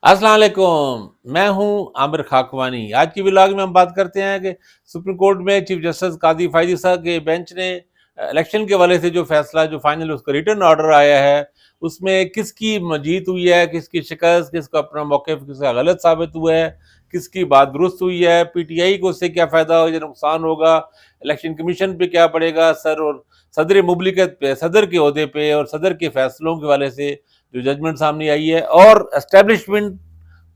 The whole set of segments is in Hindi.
अस्सलाम वालेकुम। मैं हूं आमिर खाकवानी। आज की व्लॉग में हम बात करते हैं कि सुप्रीम कोर्ट में चीफ जस्टिस कादी फायदी साहब के बेंच ने इलेक्शन के हवाले से जो फैसला जो फाइनल उसका रिटर्न ऑर्डर आया है उसमें किसकी जीत हुई है, किसकी शिकस्त, किसका अपना मौक़िफ़ किसका गलत साबित हुआ है, किसकी बात दुरुस्त हुई है, पीटीआई को उससे क्या फ़ायदा हो या नुकसान होगा, इलेक्शन कमीशन पे क्या पड़ेगा असर, और सदर मुमलिकत पे, सदर के ओहदे पे और सदर के फैसलों के हवाले से जो जजमेंट सामने आई है, और एस्टेब्लिशमेंट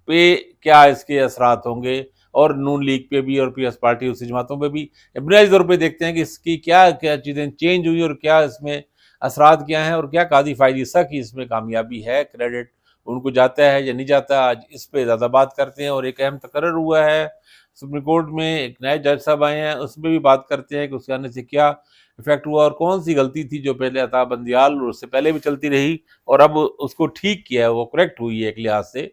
पे क्या इसके असरात होंगे, और नून लीग पे भी और पीएस पार्टी दूसरी जमातों पे भी बुनियादी तौर पे देखते हैं कि इसकी क्या क्या चीज़ें चेंज हुई और क्या इसमें असरात क्या हैं, और क्या कादी फायदी सा की इसमें कामयाबी है, क्रेडिट उनको जाता है या नहीं जाता। आज इस पे ज़्यादा बात करते हैं। और एक अहम तकर्रर हुआ है सुप्रीम कोर्ट में, एक नए जज साहब आए हैं, उसमें भी बात करते हैं कि उसके आने से क्या इफेक्ट हुआ और कौन सी गलती थी जो पहले अता बंदियाल और उससे पहले भी चलती रही और अब उसको ठीक किया है, वो करेक्ट हुई है एक लिहाज से।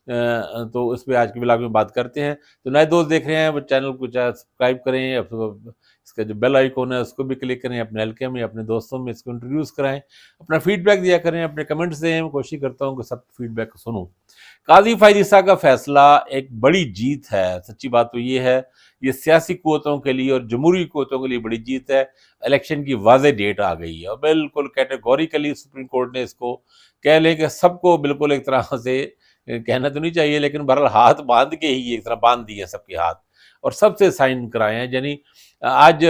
तो इस पे आज के ब्लॉग में बात करते हैं। तो नए दोस्त देख रहे हैं वो चैनल को सब्सक्राइब करें, इसका जो बेल आइकॉन है उसको भी क्लिक करें, अपने हल्के में अपने दोस्तों में इसको इंट्रोड्यूस कराएं, अपना फीडबैक दिया करें, अपने कमेंट्स दें। मैं कोशिश करता हूँ कि सब फीडबैक सुनूं। काजी फायदिसा का फैसला एक बड़ी जीत है। सच्ची बात तो ये है, ये सियासी कुव्वतों के लिए और जमहूरी कुव्वतों के लिए बड़ी जीत है। इलेक्शन की वाज़ेह डेट आ गई है और बिल्कुल कैटेगोरिकली सुप्रीम कोर्ट ने इसको कह लें कि सबको बिल्कुल एक तरह से कहना तो नहीं चाहिए, लेकिन बहरहाल हाथ बांध के ही एक तरह बांध दिए सबके हाथ और सबसे साइन कराए हैं। यानी आज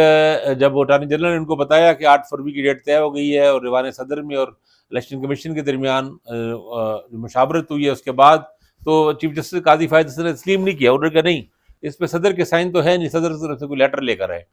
जब अटॉर्नी जनरल ने उनको बताया कि 8 फरवरी की डेट तय हो गई है और ईवान सदर में और इलेक्शन कमीशन के दरमियान मुशावरत हुई है, उसके बाद तो चीफ जस्टिस काजी फायद ने तस्लीम नहीं किया। उन्होंने कहा नहीं, इस पर सदर के साइन तो है नहीं, सदर की तरफ से कोई लेटर लेकर आए।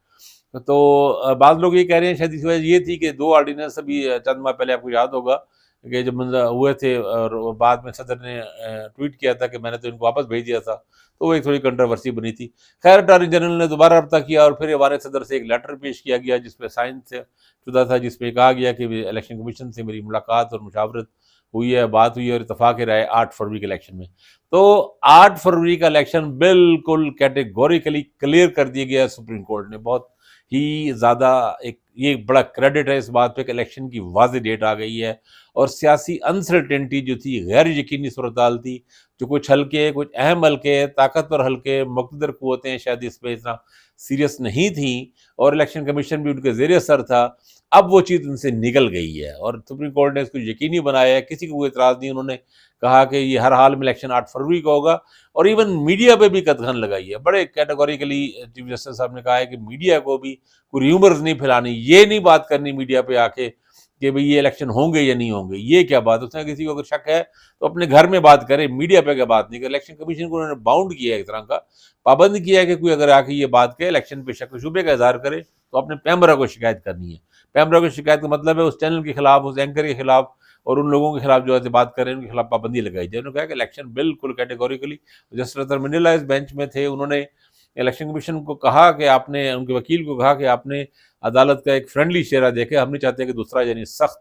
तो बाद लोग ये कह रहे हैं शायद इस वजह ये थी कि 2 ऑर्डिनेंस अभी चंद माह पहले आपको याद होगा कि जब हुए थे और बाद में सदर ने ट्वीट किया था कि मैंने तो इनको वापस भेज दिया था, तो वो एक थोड़ी कंट्रोवर्सी बनी थी। खैर अटॉर्नी जनरल ने दोबारा रब्ता किया और फिर हमारे सदर से एक लेटर पेश किया गया जिसपे साइन से शुदा था, जिसमें कहा गया कि इलेक्शन कमीशन से मेरी मुलाकात और मुशावरत हुई है, बात हुई है और इतफाक राय 8 फरवरी के इलेक्शन में। तो 8 फरवरी का इलेक्शन बिल्कुल कैटेगोरिकली क्लियर कर दिया गया सुप्रीम कोर्ट ने। बहुत ही ज़्यादा एक ये बड़ा क्रेडिट है इस बात पे कि इलेक्शन की वाज़ेह डेट आ गई है और सियासी अनसर्टेनिटी जो थी, गैर यकीनी सूरत-हाल थी, जो कुछ हल्के, कुछ अहम हल्के, ताकतवर हल्के, मुक़तदर क़ुव्वतें शायद इस पे इतना सीरियस नहीं थीं और इलेक्शन कमीशन भी उनके ज़ेर असर था। अब वो चीज़ उनसे निकल गई है और सुप्रीम कोर्ट ने इसको यकीनी बनाया है, किसी को कोई एतराज़ नहीं। उन्होंने कहा कि ये हर हाल में इलेक्शन 8 फरवरी को होगा और इवन मीडिया पे भी कतघन लगाई है। बड़े कैटेगोरिकली चीफ जस्टिस साहब ने कहा है कि मीडिया को भी कोई र्यूमर्स नहीं फैलानी, ये नहीं बात करनी मीडिया पे आके कि भाई ये इलेक्शन होंगे या नहीं होंगे, ये क्या बात। उसने किसी को अगर शक है तो अपने घर में बात करे, मीडिया पे क्या बात नहीं करे। इलेक्शन कमीशन को उन्होंने बाउंड किया है, एक तरह का पाबंद किया है कि कोई अगर आके ये बात कहे, इलेक्शन पे शक शुबे का इजहार करे तो अपने पैमरा को शिकायत करनी है। पैमरा को शिकायत का मतलब है उस चैनल के खिलाफ, उस एंकर के खिलाफ और उन लोगों के खिलाफ जो ऐसे बात कर रहे हैं उनके खिलाफ पाबंदी लगाई जाए। उन्होंने कहा कि इलेक्शन बिल्कुल कैटेगोरिकली, जस्टिस अतर मंडेला इस बेंच में थे, उन्होंने इलेक्शन कमीशन को कहा कि आपने, उनके वकील को कहा कि आपने अदालत का एक फ्रेंडली चेहरा देखे, हम नहीं चाहते कि दूसरा यानी सख्त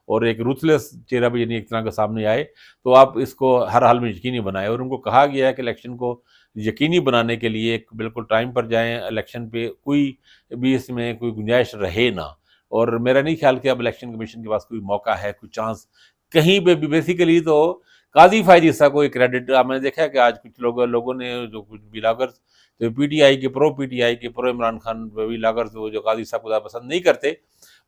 और एक रूथलेस चेहरा भी यानी एक तरह का सामने आए, तो आप इसको हर हाल में यकीनी बनाएं। और उनको कहा गया है कि इलेक्शन को यकीनी बनाने के लिए एक बिल्कुल टाइम पर जाएं, इलेक्शन पे कोई भी इसमें कोई गुंजाइश रहे ना। और मेरा नहीं ख्याल कि अब इलेक्शन कमीशन के पास कोई मौका है, कोई चांस कहीं पे भी। बेसिकली तो काजी फायद ईसा को क्रेडिट मैंने देखा है कि आज कुछ लोगों ने जो कुछ ब्लॉगर्स जो पीटीआई के प्रो इमरान खान ब्लॉगर्स जो काजी साहब को पसंद नहीं करते,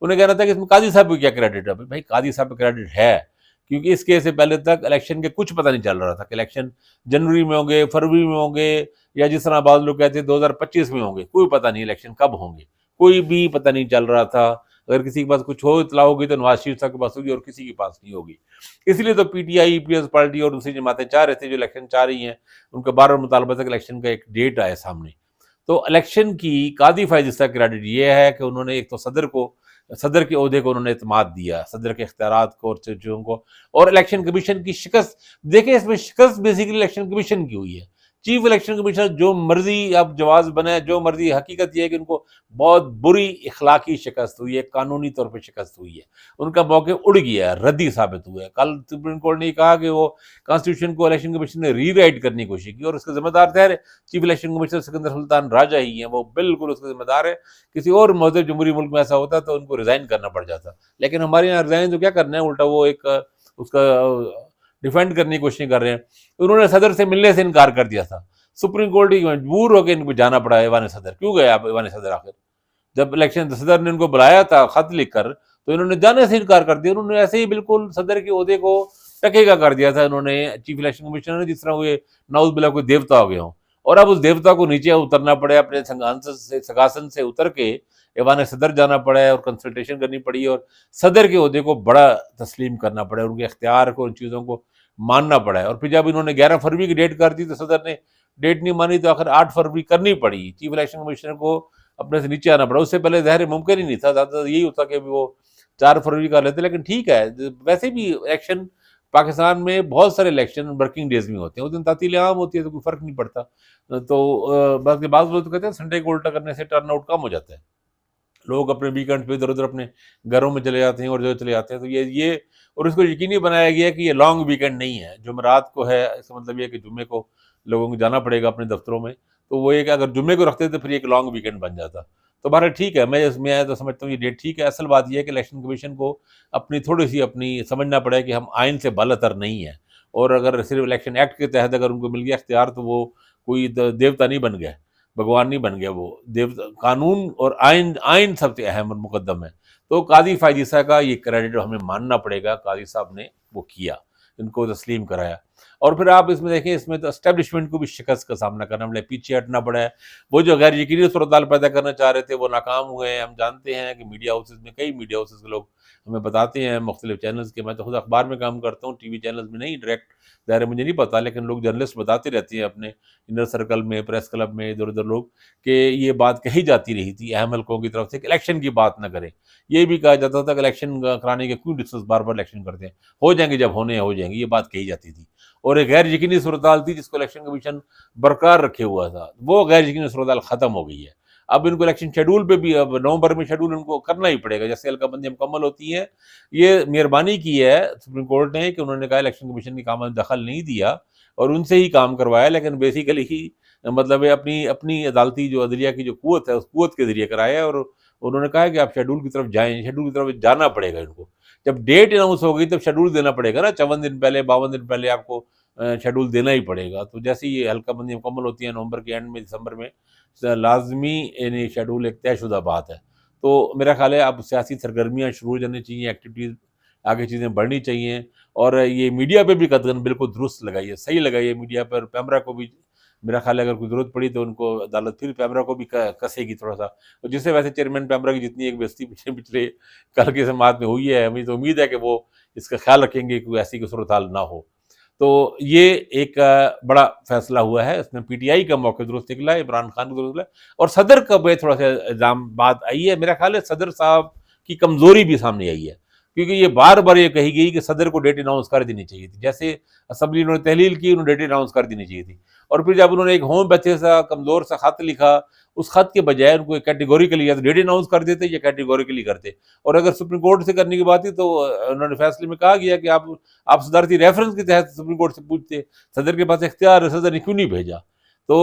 उन्हें कहना था कि इसमें काजी साहब को क्या क्रेडिट है। भाई काजी साहब को क्रेडिट है, क्योंकि इस केस से पहले तक इलेक्शन के कुछ पता नहीं चल रहा था कि इलेक्शन जनवरी में होंगे, फरवरी में होंगे, या जिस तरह बाद लोग कहते हैं 2025 में होंगे। कोई पता नहीं इलेक्शन कब होंगे, कोई भी पता नहीं चल रहा था। अगर किसी के पास कुछ हो इतला होगी तो नवाज शरीफ साहब के पास होगी और किसी के पास नहीं होगी। इसलिए तो पीटीआई, पीएस पार्टी और दूसरी जमातें चाह रहे थे, जो इलेक्शन चाह रही हैं, उनका बार बार मुतालबा था कि इलेक्शन का एक डेट आए सामने। तो इलेक्शन की कादी फायद का क्रेडिट ये है कि उन्होंने एक तो सदर के ओहदे को उन्होंने इत्मीनान दिया, सदर के इख्तियारात को और चीज़ों को, और इलेक्शन कमीशन की शिकस्त। देखिए इसमें शिकस्त बेसिकली इलेक्शन कमीशन की हुई है। चीफ इलेक्शन कमिश्नर जो मर्जी अब जवाब बने, जो मर्जी, हकीकत यह है कि उनको बहुत बुरी इखलाकी शिकस्त हुई है, कानूनी तौर पर शिकस्त हुई है। उनका मौके उड़ गया है, रद्दी साबित हुआ है। कल सुप्रीम कोर्ट ने कहा कि वो कॉन्स्टिट्यूशन को इलेक्शन कमीशन ने रीराइट करने की कोशिश की और उसके जिम्मेदार थे chief election commissioner Sikandar Sultan Raja ही हैं, वो बिल्कुल उसके जिम्मेदार है। किसी और मौजूद जमहूरी मुल्क में ऐसा होता तो उनको रिजाइन करना पड़ जाता, लेकिन हमारे यहाँ रिजाइन तो क्या करना है, उल्टा वो एक उसका डिफेंड करने की कोशिश कर रहे हैं। उन्होंने सदर से मिलने से इनकार कर दिया था। सुप्रीम कोर्ट ही मजबूर होकर इनको जाना पड़ा ईवान सदर। क्यों गए आप ईवान सदर आखिर? जब इलेक्शन सदर ने उनको बुलाया था खत लिखकर, तो इन्होंने जाने से इनकार कर दिया। उन्होंने ऐसे ही बिल्कुल सदर के ओहदे को टकेगा कर दिया था इन्होंने, चीफ इलेक्शन कमिश्नर ने, जिस तरह वो नाउज बिल्ला कोई देवता हो गए हों। और अब उस देवता को नीचे उतरना पड़े, अपने सिंहासन से उतर के ईवान सदर जाना पड़ा है और कंसल्टेशन करनी पड़ी और सदर के ओहदे को बड़ा तस्लीम करना पड़ा है, उनके इख्तियार को, उन चीज़ों को मानना पड़ा है। और फिर जब इन्होंने 11 फरवरी की डेट कर दी तो सदर ने डेट नहीं मानी, तो आखिर 8 फरवरी करनी पड़ी। चीफ इलेक्शन कमिश्नर को अपने से नीचे आना पड़ा। उससे पहले ज़ाहिर मुमकिन ही नहीं था, ज़्यादा यही होता कि वो 4 फरवरी कर लेते। लेकिन ठीक है, वैसे भी इलेक्शन पाकिस्तान में बहुत सारे इलेक्शन वर्किंग डेज में होते हैं, उस दिन तातील आम होती है तो कोई फ़र्क नहीं पड़ता। तो बाकी बाद लोग तो कहते हैं संडे को उल्टा करने से टर्न आउट कम हो जाता है, लोग अपने वीकेंड पे इधर-उधर अपने घरों में चले जाते हैं और जो चले जाते हैं। तो ये और इसको यकीनी बनाया गया है कि ये लॉन्ग वीकेंड नहीं है, जुमेरात को है। इसका मतलब ये है कि जुम्मे को लोगों को जाना पड़ेगा अपने दफ्तरों में। तो वो एक अगर जुम्मे को रखते तो फिर एक लॉन्ग वीकेंड बन जाता। तो बहरहाल ठीक है, मैं तो समझता हूँ ये डेट ठीक है। असल बात ये है कि इलेक्शन कमीशन को अपनी थोड़ी-सी अपनी समझना पड़ेगा कि हम आइन से बालातर नहीं हैं, और अगर सिर्फ इलेक्शन एक्ट के तहत अगर उनको मिल गया इख्तियार तो वो कोई देवता नहीं बन गया, भगवान नहीं बन गया वो। देवता कानून और आइन आइन सबसे अहम और मुकद्दम है। तो कादी फ़ायद ईसा का ये क्रेडिट हमें मानना पड़ेगा, कादी साहब ने वो किया, इनको तस्लीम कराया। और फिर आप इसमें देखें, इसमें तो एस्टेब्लिशमेंट को भी शिकस्त का सामना करना पड़ा, पीछे हटना पड़ा है। वो जो गैर यकीनी सूरत पैदा करना चाह रहे थे वो नाकाम हुए हैं। हम जानते हैं कि मीडिया हाउसेज़ में, कई मीडिया हाउसेज़ के लोग हमें बताते हैं, मुख्तलिफ चैनल्स के, मैं तो खुद अखबार में काम करता हूँ, टीवी चैनल्स में नहीं डायरेक्ट, ज़ाहिर है मुझे नहीं पता, लेकिन लोग जर्नलिस्ट बताते रहते हैं अपने इनर सर्कल में, प्रेस क्लब में, इधर-उधर लोग, कि ये बात कही जाती रही थी अहम हलकों की तरफ से कि इलेक्शन की बात ना करें। ये भी कहा जाता था कि इलेक्शन कराने के क्यों डिस्कस बार-बार इलेक्शन करते हैं, हो जाएँगे जब होने हैं हो जाएँगे, ये बात कही जाती थी। और एक गैर यकीनी सूरत-हाल थी जिसको इलेक्शन कमीशन बरकरार रखे हुआ था, वो गैर यकीनी सूरत-हाल ख़त्म हो गई है। अब इनको इलेक्शन शेड्यूल पे भी अब नवंबर में शेड्यूल इनको करना ही पड़ेगा, जैसे हल्का-बंदियाँ मुकम्मल होती हैं। ये मेहरबानी की है सुप्रीम कोर्ट ने कि उन्होंने कहा इलेक्शन कमीशन के काम में दखल नहीं दिया और उनसे ही काम करवाया, लेकिन बेसिकली ही मतलब है अपनी अपनी अदालती जो अदलिया की जो क़ुव्वत है, उस क़ुव्वत के ज़रिए कराया है। और उन्होंने कहा है कि आप शेड्यूल की तरफ जाएँ, शेड्यूल की तरफ जाना पड़ेगा इनको। जब डेट अनाउंस हो गई तब शेड्यूल देना पड़ेगा ना, 54 दिन पहले, 52 दिन पहले आपको शेड्यूल देना ही पड़ेगा। तो जैसे ही ये हल्का-बंदी मुकम्मल होती है नवंबर के एंड में, दिसंबर में, लाज़मी यानी शेड्यूल एक तयशुदा बात है। तो मेरा ख़्याल है अब सियासी सरगर्मियाँ शुरू हो जानी चाहिए, एक्टिविटीज़ आगे चीज़ें बढ़नी चाहिए। और ये मीडिया पे भी कदम बिल्कुल दुरुस्त लगाई है, सही लगाई है मीडिया पर। पैमरा को भी मेरा ख़्याल है अगर कोई ज़रूरत पड़ी तो उनको अदालत फिर पैमरा को भी क कसेगी थोड़ा-सा। और जिससे वैसे चेयरमैन पैमरा की जितनी एक बेइज़्ज़ती पिछले कल की समाअत में हुई है, मुझे तो उम्मीद है कि वो इसका ख़्याल रखेंगे कि कोई ऐसी कोई सूरत-हाल ना हो। तो ये एक बड़ा फ़ैसला हुआ है, इसमें पीटीआई का मौक़िफ़ दुरुस्त निकला है, इमरान खान को दुरुस्त निकला है। और सदर का पे थोड़ा-सा इल्ज़ाम बात आई है, मेरा ख़्याल है सदर साहब की कमज़ोरी भी सामने आई है। क्योंकि ये बार-बार ये कही गई कि सदर को डेट अनाउंस कर देनी चाहिए थी। जैसे असेंबली उन्होंने तहलील की, उन्होंने डेट अनाउंस कर देनी चाहिए थी। और फिर जब उन्होंने एक होम्योपैथी सा कमज़ोर सा ख़त लिखा, उस ख़त के बजाय उनको कैटेगोरिकली या तो डेट अनाउंस कर देते या कैटेगोरिकली करते। और अगर सुप्रीम कोर्ट से करने की बात थी तो उन्होंने फ़ैसले में कहा गया कि आप सदारती रेफरेंस के तहत सुप्रीम कोर्ट से पूछते, सदर के पास इख्तियार है, सदर ने क्यों नहीं भेजा। तो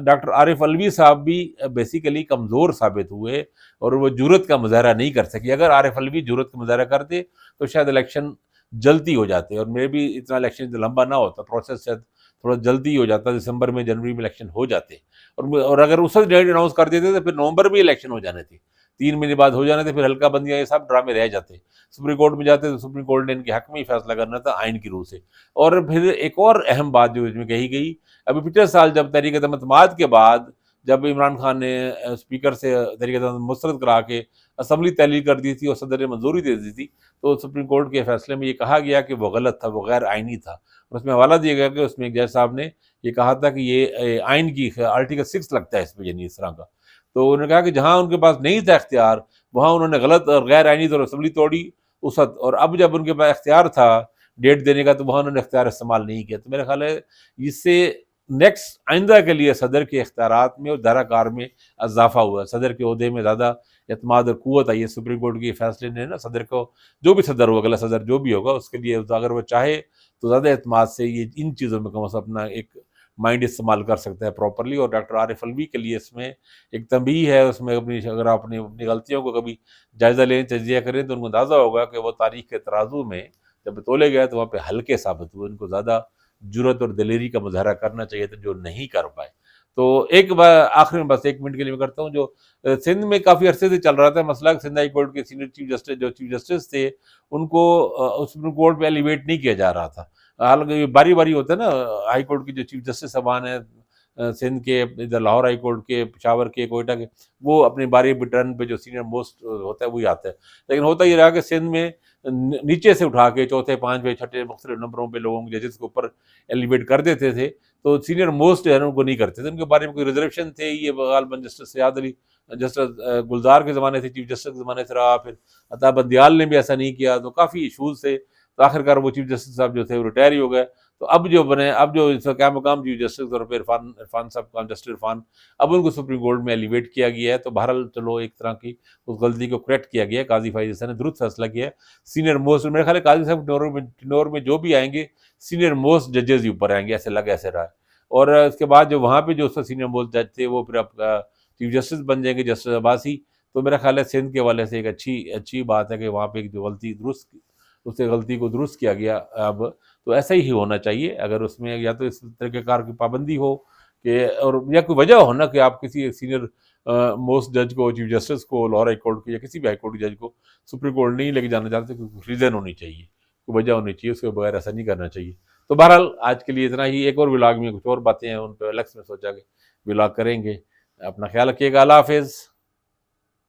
डॉक्टर आरिफ अलवी साहब भी बेसिकली कमज़ोर साबित हुए और वो जुर्रत का मुज़ाहरा नहीं कर सके। अगर आरिफ अलवी जुर्रत का मुज़ाहरा करते तो शायद इलेक्शन जल्दी हो जाते और मे बी इतना इलेक्शन लंबा ना होता, प्रोसेस शायद थोड़ा जल्दी हो जाता, दिसंबर में, जनवरी में इलेक्शन हो जाते। और अगर उस वक्त डेट अनाउंस कर देते तो फिर नवंबर में इलेक्शन हो जाने थे, 3 महीने बाद हो जाने थे, फिर हल्का बंदियाँ ये सब ड्रामे रह जाते। सुप्रीम कोर्ट में जाते तो सुप्रीम कोर्ट ने इनके हक में ही फैसला करना था आइन की रूह से। और फिर एक और अहम बात जो इसमें कही गई, अभी पिछले साल जब तहरीक-ए-तहमत के बाद जब इमरान खान ने स्पीकर से तहरीक-ए-तहमत मुस्तरद करा के असेंबली तहलील कर दी थी और सदर ने मंजूरी दे दी थी, तो सुप्रीम कोर्ट के फैसले में ये कहा गया कि वो गलत था, वो गैर आइनी था। उसमें हवाला दिया गया कि उसमें एक जज साहब ने ये कहा था कि ये आइन की आर्टिकल 6 लगता है इसमें, यानी इस तरह का। तो उन्होंने कहा कि जहाँ उनके पास नहीं था इख्तियार, वहाँ उन्होंने गलत और गैर आइनी तौर असेंबली तोड़ी उस वक़्त, और अब जब उनके पास इख्तियार था डेट देने का तो वहाँ उन्होंने इख्तियार इस्तेमाल नहीं किया। तो मेरा ख़्याल है इससे नेक्स्ट आइंदा के लिए सदर के इख्तियारात में और दायरा-कार में इज़ाफ़ा हुआ है। सदर के ओहदे में ज़्यादा एतमाद और क़ुव्वत आई है। सुप्रीम कोर्ट के फैसले ने ना सदर को, जो भी सदर होगा, अगला सदर जो भी होगा, उसके लिए अगर वो चाहे तो ज़्यादा एतमाद से ये इन चीज़ों में कम से कम अपना एक माइंड इस्तेमाल कर सकता है प्रॉपर्ली। और डॉक्टर आरिफ अलवी के लिए इसमें एक तंबीह है, उसमें अपनी अगर आप अपनी गलतियों को कभी जायज़ा लें, तजिया करें तो उनको अंदाज़ा होगा कि वो तारीख़ के तराजू में जब तोले गए तो वहाँ पे हल्के साबित हुए, उनको ज़्यादा जुर्रत और दिलेरी का मुज़ाहरा करना चाहिए था, जो नहीं कर पाए। तो एक बार आखिर में बस 1 मिनट के लिए मैं करता हूँ, जो सिंध में काफ़ी अरसे से चल रहा था मसला, सिंध हाई कोर्ट के सीनियर चीफ जस्टिस, जो चीफ जस्टिस थे, उनको सुप्रीम कोर्ट में एलिवेट नहीं किया जा रहा था। हालाँकि बारी-बारी होता है ना, हाई कोर्ट के जो चीफ जस्टिस साहबान हैं सिंध के, इधर लाहौर हाई कोर्ट के, पेशावर के, कोयटा के, वो अपनी बारी टर्न पे जो सीनियर मोस्ट होता है वही आता है। लेकिन होता ये रहा कि सिंध में नीचे से उठा के चौथे, पाँचवें, छठे मुख्तलिफ नंबरों पे लोगों के जजेस को ऊपर एलिवेट कर देते थे, तो सीनियर मोस्ट जो है ना उनको नहीं करते थे, उनके बारे में कोई रिजर्वेशन थे। ये गालिबन जस्टिस सयाद अली, जस्टिस गुलजार के ज़माने से, चीफ जस्टिस के ज़माने से रहा, फिर अता बंदियाल ने भी ऐसा नहीं किया, तो काफ़ी इशूज़ थे। तो आखिरकार वो चीफ जस्टिस साहब जो थे वो रिटायर ही हो गए। तो अब जो बने, अब जो इसका क्या मकाम चीफ जस्टिस और फिर इरफान इरफान साहब का, जस्टिस इरफान, अब उनको सुप्रीम कोर्ट में एलिवेट किया गया है। तो बहरहाल चलो एक तरह की उस गलती को करेक्ट किया गया है, काजी फाइज हसन ने दुरुस्त फैसला किया है। सीनियर मोस्ट, मेरे ख्याल है काजी साहब टिनोर में जो भी आएंगे सीनियर मोस्ट जजेस ही ऊपर आएंगे, ऐसे रहा है। और इसके बाद जो वहाँ पे जो उसका सीनियर मोस्ट जज थे वो फिर अब चीफ जस्टिस बन जाएंगे, जस्टिस अब्बासी। तो मेरा ख्याल है सिंध के हवाले से एक अच्छी अच्छी बात है कि वहाँ पे एक जो गलती दुरुस्त, उस गलती को दुरुस्त किया गया अब। तो ऐसा ही होना चाहिए, अगर उसमें या तो इस तरीक़ेकार की पाबंदी हो कि, और या कोई वजह हो ना कि आप किसी एक सीनियर मोस्ट जज को, चीफ जस्टिस को, लाहौर हाई कोर्ट के या किसी भी हाई कोर्ट के जज को सुप्रीम कोर्ट नहीं लेके जाना चाहते, कोई रीज़न होनी चाहिए, कोई वजह होनी चाहिए, उसके बगैर ऐसा नहीं करना चाहिए। तो बहरहाल आज के लिए इतना ही। एक और व्लॉग में कुछ और बातें हैं, उन पर अलग से मैं सोचा कि व्लॉग करेंगे। अपना ख्याल रखिएगा। अल्लाह हाफ़िज़।